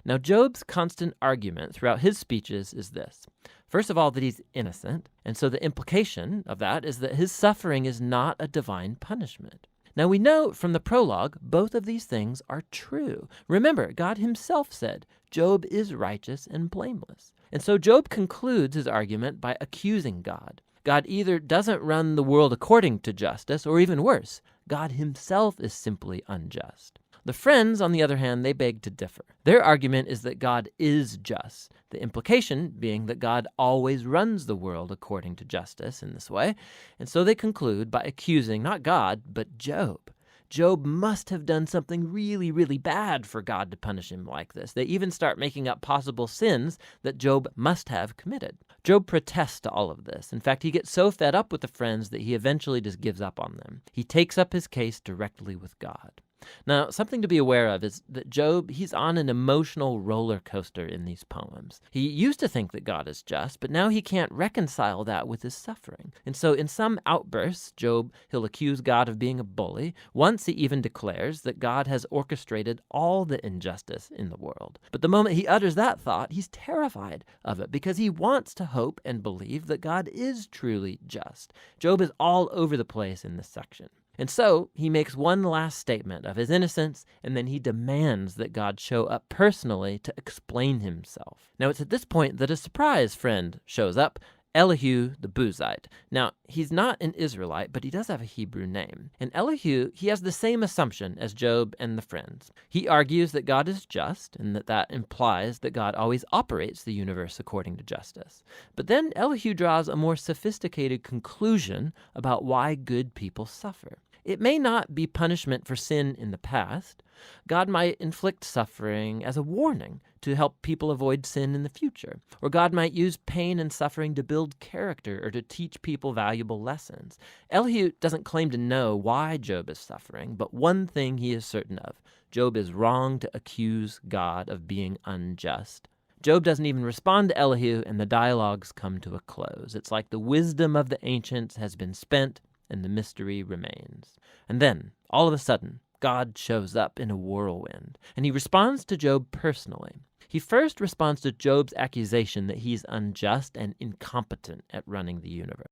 Now, Job's constant argument throughout his speeches is this. First of all, that he's innocent, and so the implication of that is that his suffering is not a divine punishment. Now, we know from the prologue both of these things are true. Remember, God himself said, Job is righteous and blameless. And so Job concludes his argument by accusing God. God either doesn't run the world according to justice, or even worse, God himself is simply unjust. The friends, on the other hand, they beg to differ. Their argument is that God is just, the implication being that God always runs the world according to justice in this way, and so they conclude by accusing not God, but Job. Job must have done something really, really bad for God to punish him like this. They even start making up possible sins that Job must have committed. Job protests to all of this. In fact, he gets so fed up with the friends that he eventually just gives up on them. He takes up his case directly with God. Now, something to be aware of is that Job, he's on an emotional roller coaster in these poems. He used to think that God is just, but now he can't reconcile that with his suffering. And so in some outbursts, Job, he'll accuse God of being a bully. Once he even declares that God has orchestrated all the injustice in the world. But the moment he utters that thought, he's terrified of it because he wants to hope and believe that God is truly just. Job is all over the place in this section. And so he makes one last statement of his innocence, and then he demands that God show up personally to explain himself. Now, it's at this point that a surprise friend shows up, Elihu the Buzite. Now, he's not an Israelite, but he does have a Hebrew name. And Elihu, he has the same assumption as Job and the friends. He argues that God is just, and that implies that God always operates the universe according to justice. But then Elihu draws a more sophisticated conclusion about why good people suffer. It may not be punishment for sin in the past. God might inflict suffering as a warning to help people avoid sin in the future. Or God might use pain and suffering to build character or to teach people valuable lessons. Elihu doesn't claim to know why Job is suffering, but one thing he is certain of. Job is wrong to accuse God of being unjust. Job doesn't even respond to Elihu, and the dialogues come to a close. It's like the wisdom of the ancients has been spent, and the mystery remains. And then, all of a sudden, God shows up in a whirlwind, and he responds to Job personally. He first responds to Job's accusation that he's unjust and incompetent at running the universe.